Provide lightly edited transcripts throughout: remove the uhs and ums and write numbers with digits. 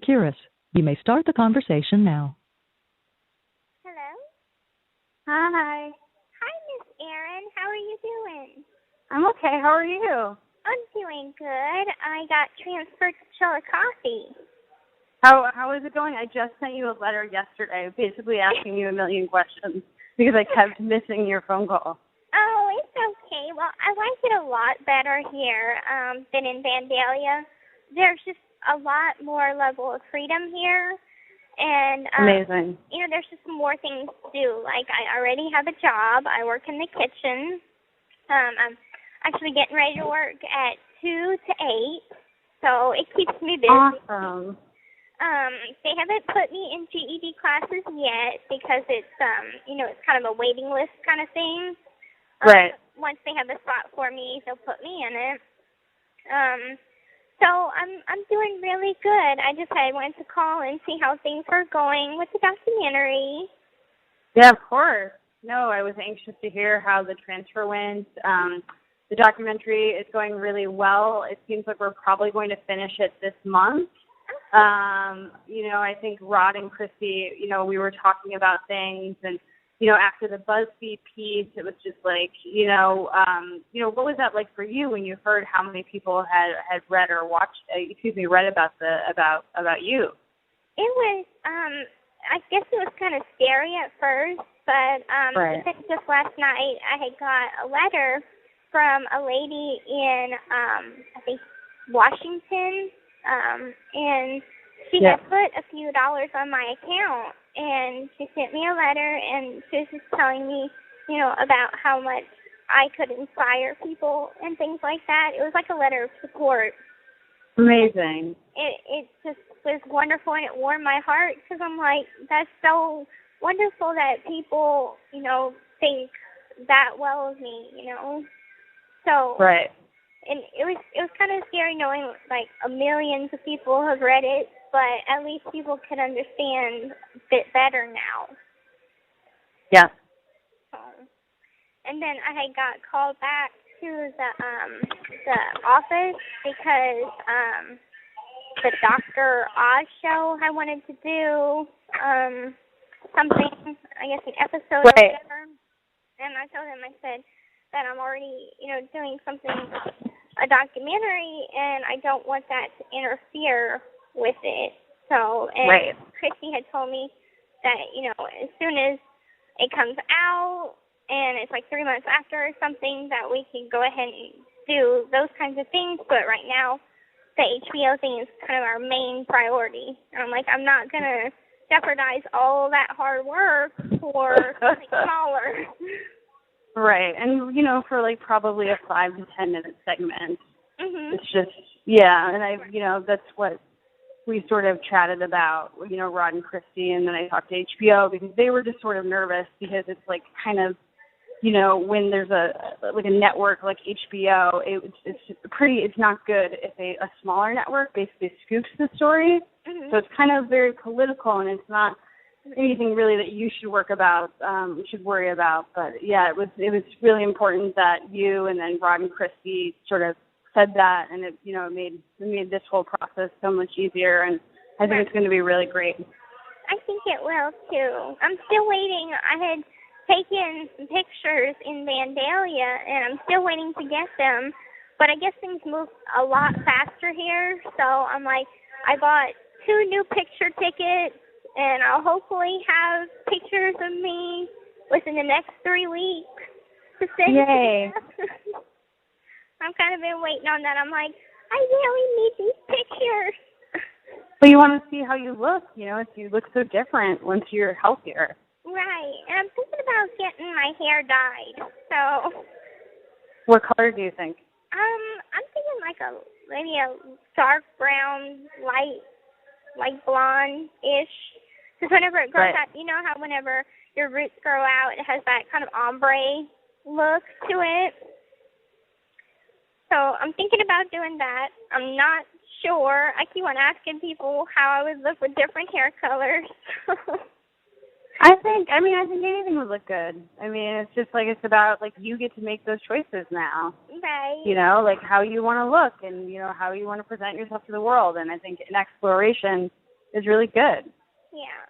Securus. You may start the conversation now. Hello? Hi. Hi, Miss Erin. How are you doing? I'm okay. How are you? I'm doing good. I got transferred to Chillicothe. How is it going? I just sent you a letter yesterday basically asking you a million questions because I kept missing your phone call. Oh, it's okay. Well, I like it a lot better here than in Vandalia. There's just a lot more level of freedom here. And, Amazing. There's just more things to do. Like, I already have a job. I work in the kitchen. I'm actually getting ready to work at 2 to 8, so it keeps me busy. Awesome. They haven't put me in GED classes yet because it's, it's kind of a waiting list kind of thing. Right. Once they have a spot for me, they'll put me in it. So I'm doing really good. I wanted to call and see how things are going with the documentary. Yeah, of course. No, I was anxious to hear how the transfer went. The documentary is going really well. It seems like we're probably going to finish it this month. I think Rod and Christy, we were talking about things, and after the BuzzFeed piece, it was just like, what was that like for you when you heard how many people had read or watched, read about you? It was, I guess it was kind of scary at first, but right. Just last night I had got a letter from a lady in, I think, Washington, and she had put a few dollars on my account, and she sent me a letter, and she was just telling me, about how much I could inspire people and things like that. It was like a letter of support. Amazing. It just was wonderful, and it warmed my heart, because I'm like, that's so wonderful that people, think that well of me, So. Right. And it was kind of scary knowing, like, millions of people have read it, but at least people can understand a bit better now. Yeah. And then I had got called back to the office because the Dr. Oz show I wanted to do something, I guess an episode or whatever. And I told him, I said that I'm already, doing something, a documentary, and I don't want that to interfere with it. So, and Christy had told me that, as soon as it comes out, and it's like 3 months after or something, that we can go ahead and do those kinds of things. But right now, the HBO thing is kind of our main priority. And I'm like, I'm not going to jeopardize all that hard work for something smaller. Right, and for like probably a 5 to 10 minute segment. Mm-hmm. It's just, and that's what we sort of chatted about, Rod and Christy, and then I talked to HBO because they were just sort of nervous because it's like kind of, when there's a network like HBO, it's not good if a smaller network basically scoops the story. Mm-hmm. So it's kind of very political, and it's not anything really that you should worry about. But yeah, it was really important that you and then Rod and Christy sort of said that, and it made this whole process so much easier, and I think it's going to be really great. I think it will too. I'm still waiting. I had taken pictures in Vandalia, and I'm still waiting to get them, but I guess things move a lot faster here, so I'm like, I bought 2 new picture tickets, and I'll hopefully have pictures of me within the next 3 weeks to send. Yay. I've kind of been waiting on that. I'm like, I really need these pictures. But you want to see how you look, if you look so different once you're healthier. Right, and I'm thinking about getting my hair dyed, so. What color do you think? I'm thinking like maybe a dark brown, light blonde-ish. Because whenever it grows out, you know how whenever your roots grow out, it has that kind of ombre look to it. So I'm thinking about doing that. I'm not sure. I keep on asking people how I would look with different hair colors. I think anything would look good. It's just like, it's about like you get to make those choices now. Right. Like how you want to look and, how you want to present yourself to the world. And I think in exploration, is really good. Yeah.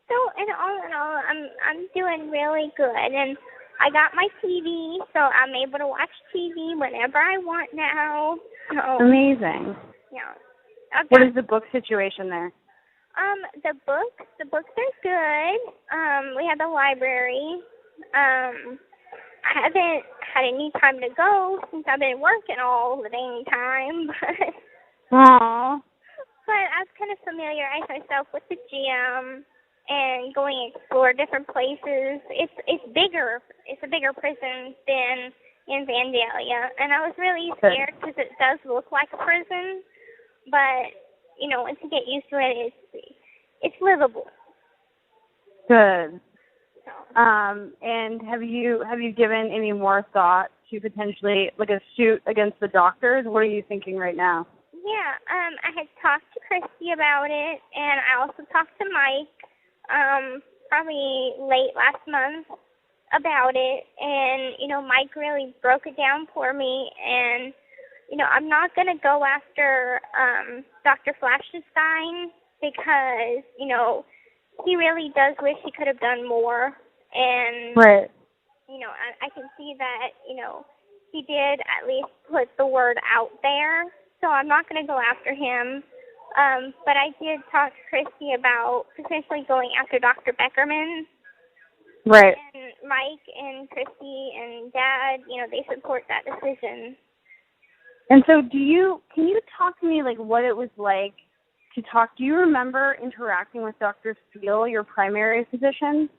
So in all, I'm doing really good, and I got my TV, so I'm able to watch TV whenever I want now. So, amazing. Yeah. What is the book situation there? The books are good. We have the library. I haven't had any time to go since I've been working all the dang time, Aww. but I've kind of familiarized myself with the gym and going and explore different places. It's bigger. It's a bigger prison than in Vandalia, and I was really scared because it does look like a prison, but once you get used to it, it's livable. Good. So. And have you given any more thought to potentially like a suit against the doctors? What are you thinking right now? Yeah, I had talked to Christy about it, and I also talked to Mike, probably late last month about it, and, Mike really broke it down for me, and, I'm not going to go after, Dr. Flaschenstein because, he really does wish he could have done more, and, right. I can see that, he did at least put the word out there, so I'm not going to go after him. But I did talk to Christy about potentially going after Dr. Beckerman. Right. And Mike and Christy and Dad, they support that decision. And so can you talk to me like what it was like to talk? Do you remember interacting with Dr. Steele, your primary physician?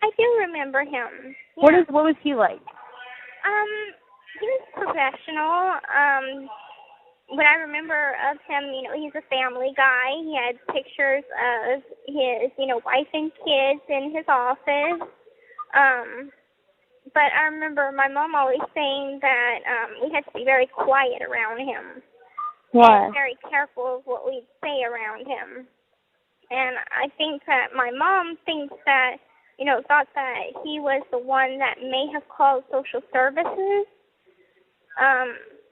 I do remember him. Yeah. What was he like? He was professional. What I remember of him, he's a family guy. He had pictures of his, wife and kids in his office. But I remember my mom always saying that we had to be very quiet around him. Why? And very careful of what we'd say around him. And I think that my mom thinks that, thought that he was the one that may have called social services.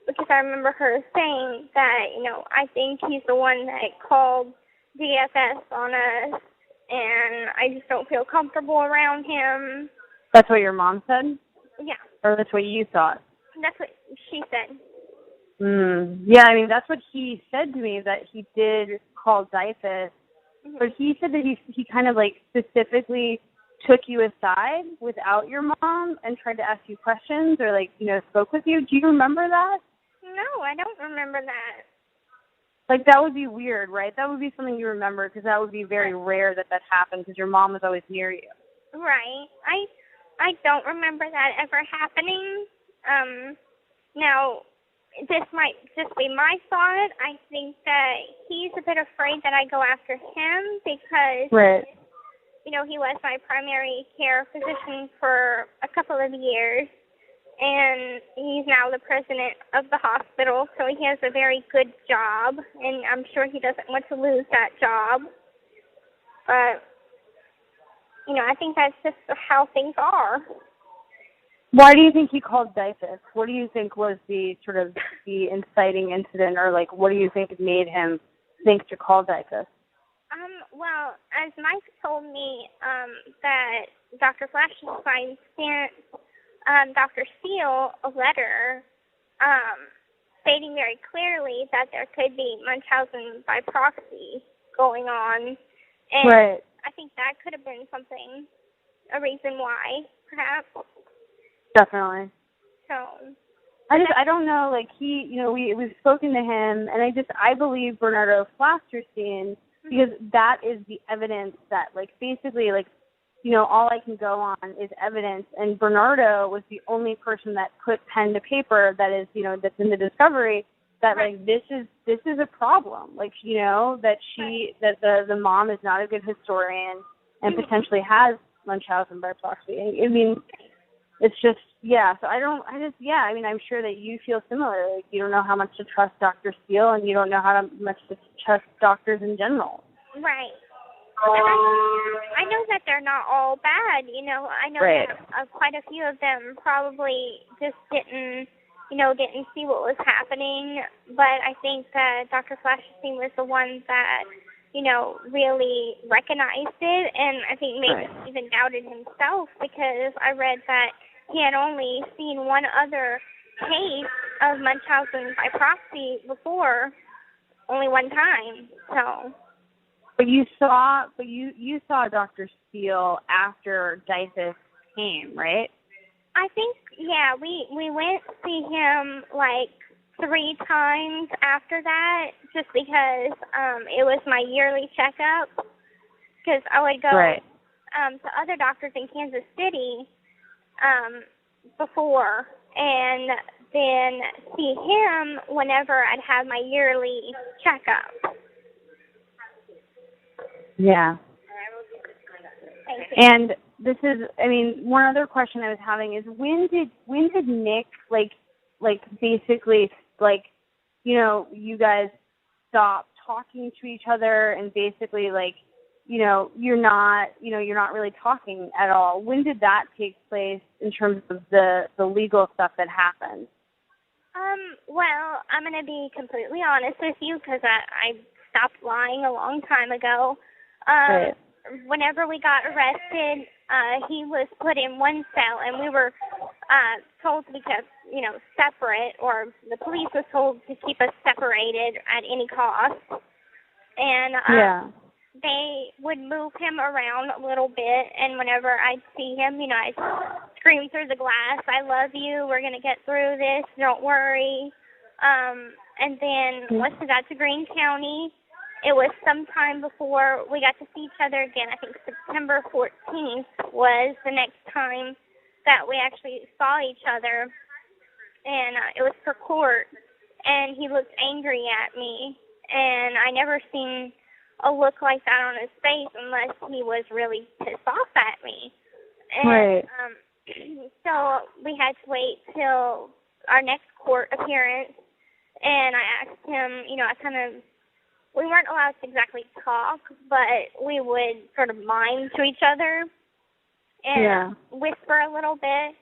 Because I remember her saying that, I think he's the one that called DFS on us, and I just don't feel comfortable around him. That's what your mom said? Yeah. Or that's what you thought? That's what she said. Yeah, I mean, that's what he said to me, that he did call DFS, but he said that he kind of, like, specifically took you aside without your mom and tried to ask you questions or, like, spoke with you. Do you remember that? No, I don't remember that. Like, that would be weird, right? That would be something you remember because that would be very rare that happened because your mom was always near you. Right. I don't remember that ever happening. Now, this might just be my thought. I think that he's a bit afraid that I go after him because, right. He was my primary care physician for a couple of years. And he's now the president of the hospital, so he has a very good job, and I'm sure he doesn't want to lose that job. But, I think that's just how things are. Why do you think he called DFS? What do you think was the sort of the inciting incident, or, like, what do you think made him think to call DFS? Well, as Mike told me, that Dr. Flaschenstein sent Dr. Steele a letter stating very clearly that there could be Munchausen by proxy going on. And right. I think that could have been a reason why, perhaps. Definitely. So. I don't know, like, we've spoken to him, and I believe Bernardo Flasterstein, because that is the evidence that, like, basically, like, all I can go on is evidence, and Bernardo was the only person that put pen to paper that is, that's in the discovery that, like, this is a problem, like, that that the mom is not a good historian and potentially has Munchausen by proxy. I mean, it's just, so I mean, I'm sure that you feel similar. Like, you don't know how much to trust Dr. Steele, and you don't know how much to trust doctors in general. Right. I know that they're not all bad, I know right. that quite a few of them probably just didn't didn't see what was happening. But I think that Dr. Flasherstein was the one that, really recognized it, and I think maybe he even doubted himself, because I read that he had only seen one other case of Munchausen by proxy before, only one time. So. But you saw Dr. Steele after Dyfus came, right? I think, yeah, we went to see him like 3 times after that, just because it was my yearly checkup. Because I would go to other doctors in Kansas City before, and then see him whenever I'd have my yearly checkup. Yeah. Thank you. And this is, one other question I was having is, when did Nick basically you guys stop talking to each other, and basically you're not really talking at all? When did that take place in terms of the legal stuff that happened? Well, I'm going to be completely honest with you, because I stopped lying a long time ago. Whenever we got arrested, he was put in one cell, and we were told to be kept, separate, or the police was told to keep us separated at any cost. And they would move him around a little bit, and whenever I'd see him, I'd scream through the glass, "I love you, we're going to get through this, don't worry." And then once we got to Greene County, it was sometime before we got to see each other again. I think September 14th was the next time that we actually saw each other, and it was for court, and he looked angry at me, and I never seen a look like that on his face unless he was really pissed off at me. And so we had to wait till our next court appearance, and I asked him, we weren't allowed to exactly talk, but we would sort of mime to each other and whisper a little bit.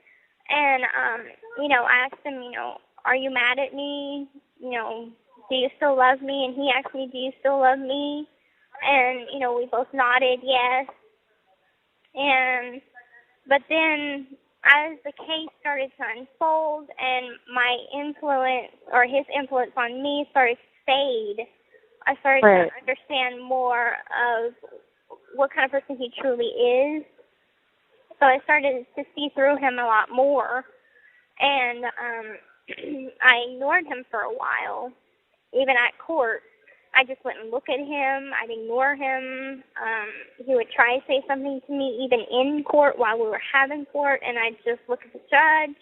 And, I asked him, "Are you mad at me? Do you still love me?" And he asked me, "Do you still love me?" And, we both nodded yes. But then as the case started to unfold and my influence, or his influence on me, started to fade, I started to understand more of what kind of person he truly is. So I started to see through him a lot more. And I ignored him for a while, even at court. I just wouldn't look at him. I'd ignore him. He would try to say something to me even in court while we were having court, and I'd just look at the judge,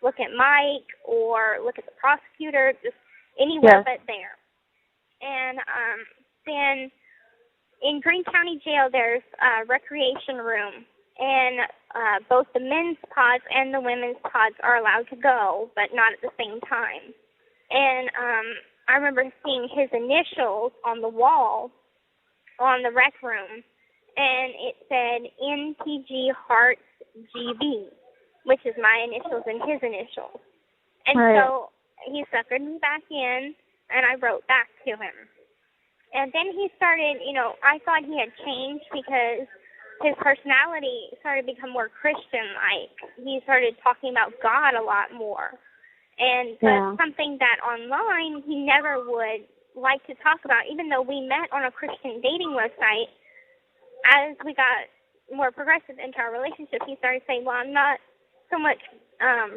look at Mike, or look at the prosecutor, just anywhere but there. And then in Greene County Jail, there's a recreation room, and both the men's pods and the women's pods are allowed to go, but not at the same time. And I remember seeing his initials on the wall on the rec room, and it said NPG Hearts GB, which is my initials and his initials. And so he suckered me back in, and I wrote back to him. And then he started, I thought he had changed because his personality started to become more Christian-like. He started talking about God a lot more. And that's something that online he never would like to talk about, even though we met on a Christian dating website. As we got more progressive into our relationship, he started saying, well, I'm not so much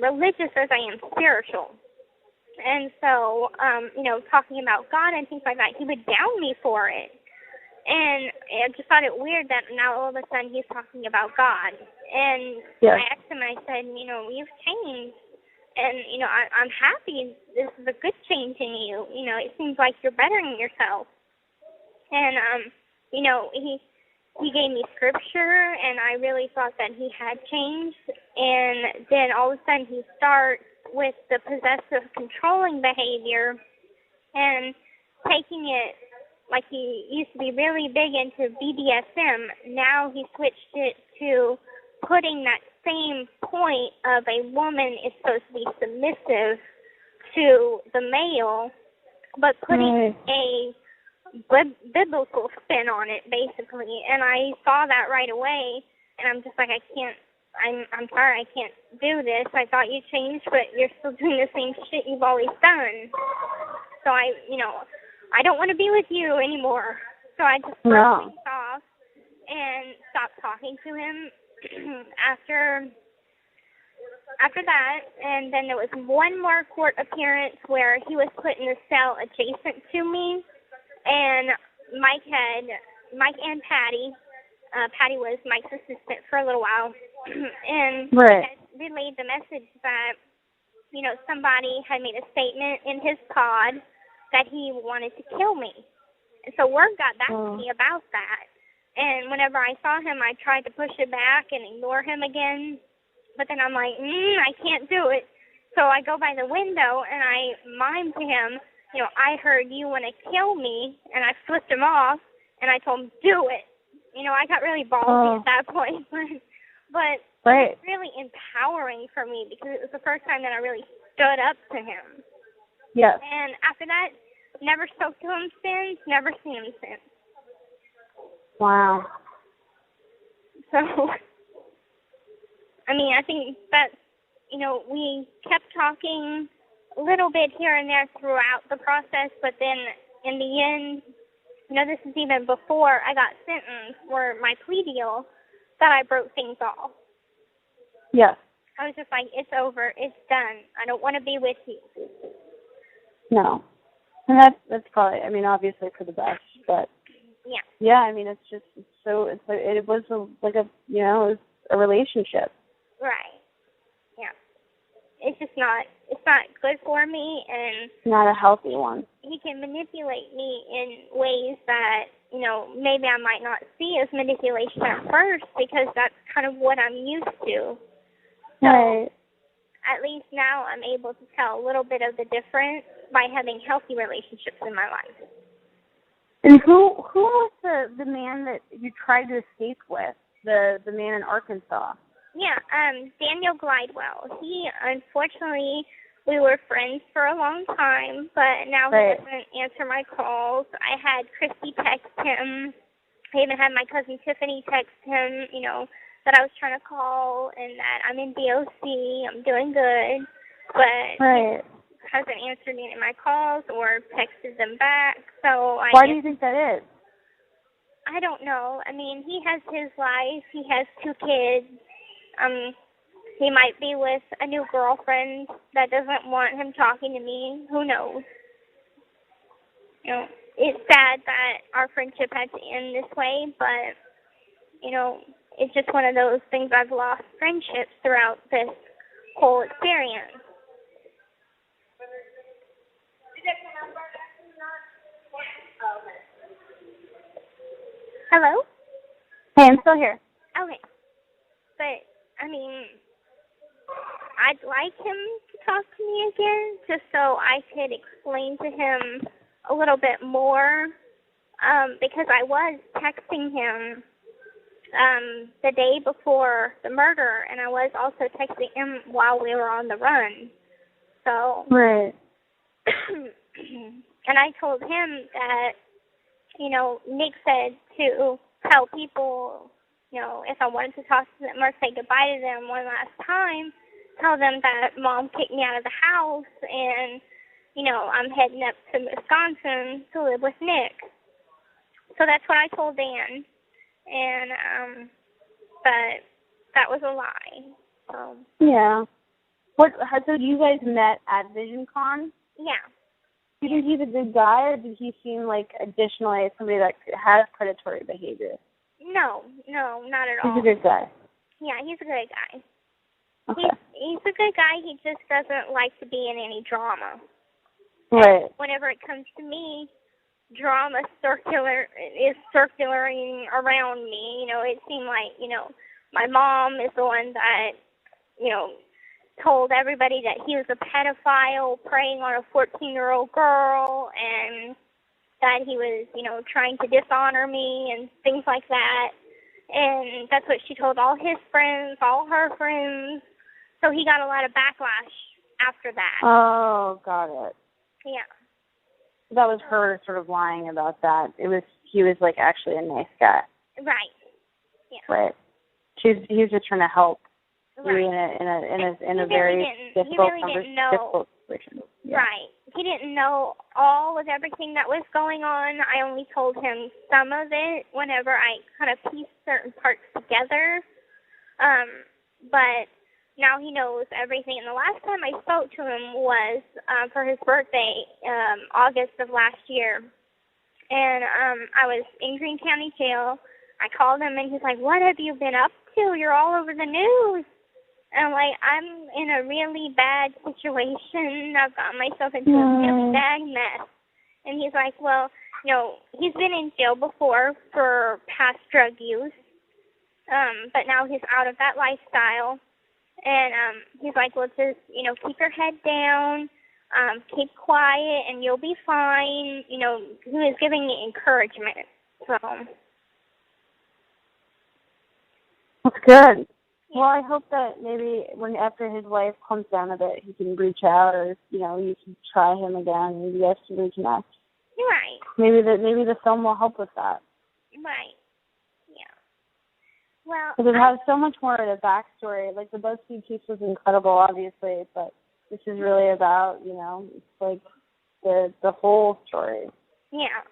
religious as I am spiritual. And so, talking about God and things like that, he would down me for it. And I just thought it weird that now all of a sudden he's talking about God. And I asked him, I said, you've changed. And, I'm happy. This is a good change in you. It seems like you're bettering yourself. And, he gave me scripture, and I really thought that he had changed. And then all of a sudden he starts with the possessive controlling behavior and taking it, like he used to be really big into BDSM. Now he switched it to putting that same point of a woman is supposed to be submissive to the male, but putting a biblical spin on it, basically. And I saw that right away, and I'm just like, I'm sorry, I can't do this. I thought you changed, but you're still doing the same shit you've always done. So I don't want to be with you anymore. So I just broke things off and stopped talking to him after that. And then there was one more court appearance where he was put in a cell adjacent to me, and Mike and Patty was Mike's assistant for a little while, and relayed the message that, somebody had made a statement in his pod that he wanted to kill me. And so word got back to me about that. And whenever I saw him, I tried to push it back and ignore him again. But then I'm like, I can't do it. So I go by the window and I mime to him, I heard you want to kill me. And I flipped him off and I told him, do it. I got really ballsy at that point. But it's really empowering for me because it was the first time that I really stood up to him. Yes. And after that, never spoke to him since, never seen him since. Wow. So, I think that, we kept talking a little bit here and there throughout the process, but then in the end, this is even before I got sentenced for my plea deal, that I broke things off. Yes. I was just like, it's over, it's done. I don't want to be with you. No. And that's probably, obviously for the best, but yeah, it was a relationship. Right. Yeah. It's just not good for me, and not a healthy one. He can manipulate me in ways that, maybe I might not see as manipulation at first because that's kind of what I'm used to. So at least now I'm able to tell a little bit of the difference by having healthy relationships in my life. And who was the man that you tried to escape with? The man in Arkansas? Yeah, Daniel Glidewell. He, unfortunately, we were friends for a long time, but now he doesn't answer my calls. I had Christy text him. I even had my cousin Tiffany text him, that I was trying to call and that I'm in DOC, I'm doing good, but he hasn't answered any of my calls or texted them back. So why do you think that is? I don't know. He has his life. He has 2 kids. He might be with a new girlfriend that doesn't want him talking to me. Who knows? It's sad that our friendship had to end this way, but, it's just one of those things. I've lost friendships throughout this whole experience. Hello? Hey, I'm still here. Okay. But, I'd like him to talk to me again just so I could explain to him a little bit more, because I was texting him the day before the murder, and I was also texting him while we were on the run. So, and I told him that, Nick said to tell people, if I wanted to talk to them or say goodbye to them one last time, tell them that Mom kicked me out of the house and, I'm heading up to Wisconsin to live with Nick. So that's what I told Dan. And, but that was a lie. So. Yeah. So you guys met at VisionCon? Yeah. Do you think he's a good guy, or did he seem like additionally somebody that has predatory behavior? No, not at all. He's a good guy. Yeah, he's a good guy. Okay. He's a good guy. He just doesn't like to be in any drama. Right. And whenever it comes to me, drama is circulating around me. It seemed like, my mom is the one that, told everybody that he was a pedophile preying on a 14-year-old girl, and that he was, trying to dishonor me and things like that. And that's what she told all his friends, all her friends. So he got a lot of backlash after that. Oh, got it. Yeah. That was her sort of lying about that. He was like actually a nice guy. Right. Yeah. Right. He was just trying to help right. you in a very difficult situation. Yeah. Right. He didn't know all of everything that was going on. I only told him some of it whenever I kind of pieced certain parts together. But now he knows everything. And the last time I spoke to him was for his birthday, August of last year. And I was in Greene County Jail. I called him, and he's like, "What have you been up to? You're all over the news." And I'm like, "I'm in a really bad situation. I've got myself into a really bad mess." And he's like, "Well, he's been in jail before for past drug use, but now he's out of that lifestyle." And he's like, "Well, just, keep your head down, keep quiet, and you'll be fine." He was giving me encouragement. So that's good. Well, I hope that maybe after his life calms down a bit, he can reach out, or you can try him again, and you guys can reconnect. Right. Maybe the film will help with that. Right. Yeah. Well, because it has so much more of the backstory. Like the BuzzFeed piece was incredible, obviously, but this is really about it's like the whole story. Yeah.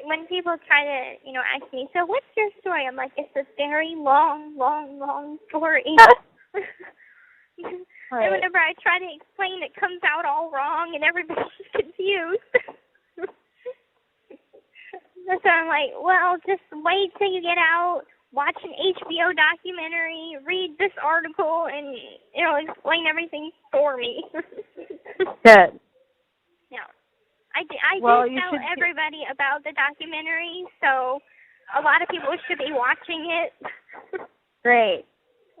When people try to, ask me, "So what's your story?" I'm like, "It's a very long, long, long story." Right. And whenever I try to explain, it comes out all wrong, and everybody's confused. So I'm like, "Well, just wait till you get out, watch an HBO documentary, read this article, and it'll explain everything for me." Good. Yeah. I did tell everybody about the documentary, so a lot of people should be watching it. Great.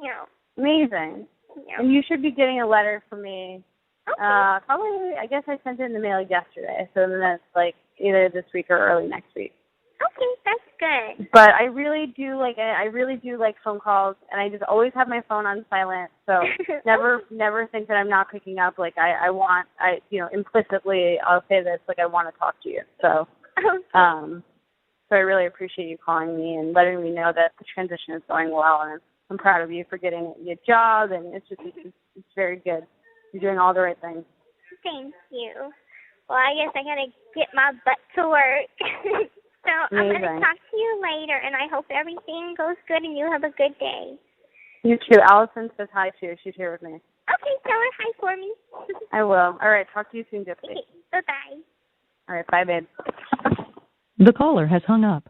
Yeah. Amazing. Yeah. And you should be getting a letter from me. Okay. Probably, I guess I sent it in the mail yesterday, so then that's like either this week or early next week. Okay, that's good. But I really do like phone calls, and I just always have my phone on silent. So never think that I'm not picking up. Like implicitly I'll say this, like I want to talk to you. So so I really appreciate you calling me and letting me know that the transition is going well, and I'm proud of you for getting a job, and it's very good. You're doing all the right things. Thank you. Well, I guess I gotta get my butt to work. So I'm going to talk to you later, and I hope everything goes good and you have a good day. You too. Allison says hi, too. She's here with me. Okay, tell her hi for me. I will. All right, talk to you soon, Gypsy. Okay, bye-bye. All right, bye, babe. The caller has hung up.